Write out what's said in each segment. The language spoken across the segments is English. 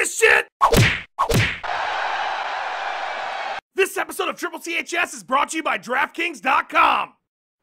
this shit? This episode of Triple CHS is brought to you by DraftKings.com.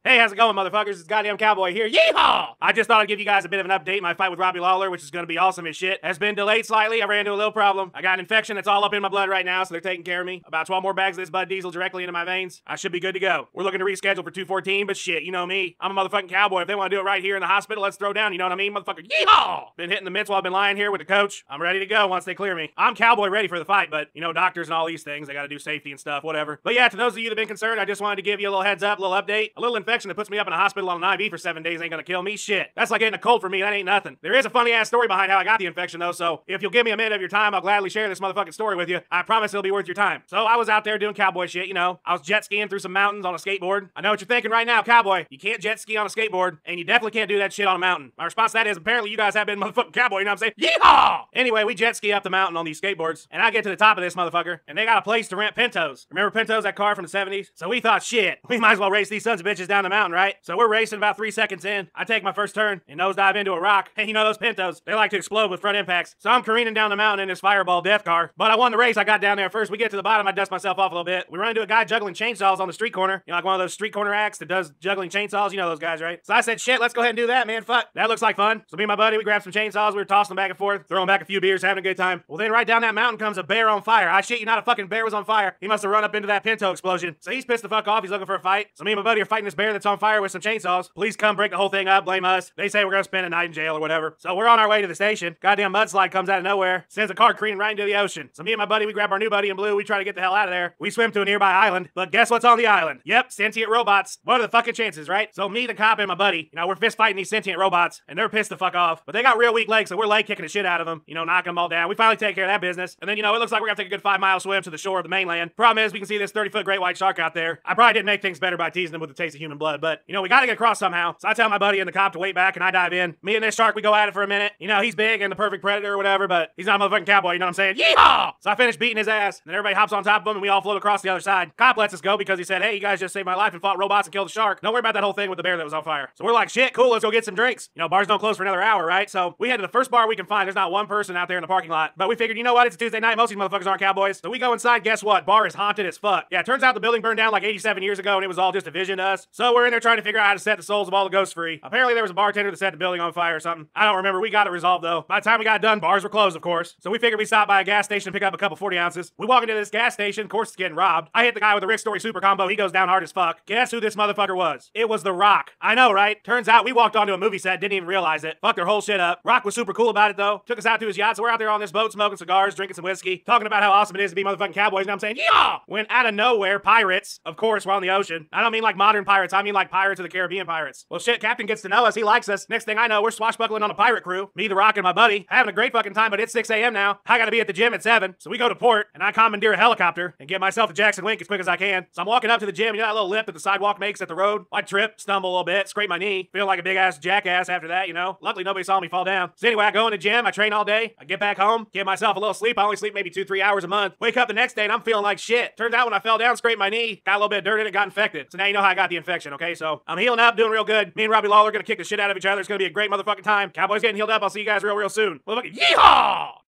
Hey, how's it going, motherfuckers? It's Goddamn Cowboy here. Yeehaw! I just thought I'd give you guys a bit of an update. My fight with Lawler, which is gonna be awesome as shit, has been delayed slightly. I ran into a little problem. I got an infection that's all up in my blood right now, so they're taking care of me. About 12 more bags of this Bud Diesel directly into my veins. I should be good to go. We're looking to reschedule for 2/14, but shit, you know me. I'm a motherfucking cowboy. If they want to do it right here in the hospital, let's throw down. You know what I mean, motherfucker? Yeehaw! Been hitting the mitts while I've been lying here with the coach. I'm ready to go once they clear me. I'm cowboy ready for the fight, but, you know, doctors and all these things, they gotta do safety and stuff, whatever. But yeah, to those of you that have been concerned, I just wanted to give you a little heads up, a little update. A little infection that puts me up in a hospital on an IV for 7 days ain't gonna kill me. Shit. That's like getting a cold for me. That ain't nothing. There is a funny ass story behind how I got the infection though, so if you'll give me a minute of your time, I'll gladly share this motherfucking story with you. I promise it'll be worth your time. So I was out there doing cowboy shit, you know. I was jet skiing through some mountains on a skateboard. I know what you're thinking right now, cowboy. You can't jet ski on a skateboard, and you definitely can't do that shit on a mountain. My response to that is apparently you guys have been motherfucking cowboy, you know what I'm saying? Yeehaw! Anyway, we jet ski up the mountain on these skateboards, and I get to the top of this motherfucker, and they got a place to rent Pintos. Remember Pintos, that car from the 70s? So we thought, shit, we might as well race these sons of bitches down the mountain, right? So we're racing about 3 seconds in. I take my first turn and nosedive into a rock. And you know those Pintos, they like to explode with front impacts. So I'm careening down the mountain in this fireball death car. But I won the race. I got down there first. We get to the bottom. I dust myself off a little bit. We run into a guy juggling chainsaws on the street corner. You know, like one of those street corner acts that does juggling chainsaws. You know those guys, right? So I said, shit, let's go ahead and do that, man. Fuck. That looks like fun. So me and my buddy, we grabbed some chainsaws. We were tossing them back and forth, throwing back a few beers, having a good time. Well, then right down that mountain comes a bear on fire. I shit you not, a fucking bear was on fire. He must have run up into that Pinto explosion. So he's pissed the fuck off. He's looking for a fight. So me and my buddy are fighting this bear that's on fire with some chainsaws. Police come break the whole thing up, blame us. They say we're gonna spend a night in jail or whatever. So we're on our way to the station. Goddamn mudslide comes out of nowhere, sends a car careening right into the ocean. So me and my buddy, we grab our new buddy in blue, we try to get the hell out of there. We swim to a nearby island, but guess what's on the island? Yep, sentient robots. What are the fucking chances, right? So me, the cop, and my buddy, you know, we're fist fighting these sentient robots, and they're pissed the fuck off. But they got real weak legs, so we're leg kicking the shit out of them, you know, knocking them all down. We finally take care of that business. And then, you know, it looks like we're gonna take a good 5-mile swim to the shore of the mainland. Problem is, we can see this 30-foot great white shark out there. I probably didn't make things better by teasing them with the taste of human blood, but, you know, we gotta get across somehow. So I tell my buddy and the cop to wait back, and I dive in. Me and this shark, we go at it for a minute. You know, he's big and the perfect predator or whatever, but he's not a motherfucking cowboy, you know what I'm saying? Yeehaw! So I finish beating his ass, and everybody hops on top of him, and we all float across the other side. Cop lets us go because he said, hey, you guys just saved my life and fought robots and killed the shark. Don't worry about that whole thing with the bear that was on fire. So we're like, shit, cool, let's go get some drinks. You know, bars don't close for another hour, right? So we head to the first bar we can find. There's not one person out there in the parking lot. But we figured, you know what? It's a Tuesday night. Most of these motherfuckers aren't cowboys. So we go inside. Guess what? Bar is haunted as fuck. Yeah, it turns out the building burned down like 87 years ago, and it was all just a vision to us. So we're in there trying to figure out how to set the souls of all the ghosts free. Apparently there was a bartender that set the building on fire or something. I don't remember. We got it resolved though. By the time we got done, bars were closed, of course. So we figured we stopped by a gas station to pick up a couple 40 ounces. We walk into this gas station. Of course, it's getting robbed. I hit the guy with the Rick Story super combo. He goes down hard as fuck. Guess who this motherfucker was? It was The Rock. I know, right? Turns out we walked onto a movie set, didn't even realize it. Fucked their whole shit up. Rock was super cool about it though. Took us out to his yacht. So we're out there on this boat smoking cigars, drinking some whiskey, talking about how awesome it is to be motherfucking cowboys. And I'm saying, yeah! When out of nowhere, pirates, of course, we're on the ocean. I don't mean like modern pirates. I mean like Pirates of the Caribbean pirates. Well, shit, Captain gets to know us. He likes us. Next thing I know, we're swashbuckling on a pirate crew. Me, The Rock, and my buddy. Having a great fucking time, but it's 6 a.m. now. I gotta be at the gym at 7. So we go to port, and I commandeer a helicopter and get myself to Jackson Link as quick as I can. So I'm walking up to the gym. You know that little lip that the sidewalk makes at the road? I trip, stumble a little bit, scrape my knee. Feel like a big ass jackass after that, you know? Luckily, nobody saw me fall down. So anyway, I go in the gym. I train all day. I get back home, give myself a little sleep. I only sleep maybe 2-3 hours a month. Wake up the next day, and I'm feeling like shit. Turns out when I fell down, scraped my knee, got a little bit of dirt in it, got infected. So now you know how I got the infection, okay? So I'm healing up, doing real good. Me and Robbie Lawler are gonna kick the shit out of each other. It's gonna be a great motherfucking time. Cowboys getting healed up. I'll see you guys real soon. Motherfucking yeehaw!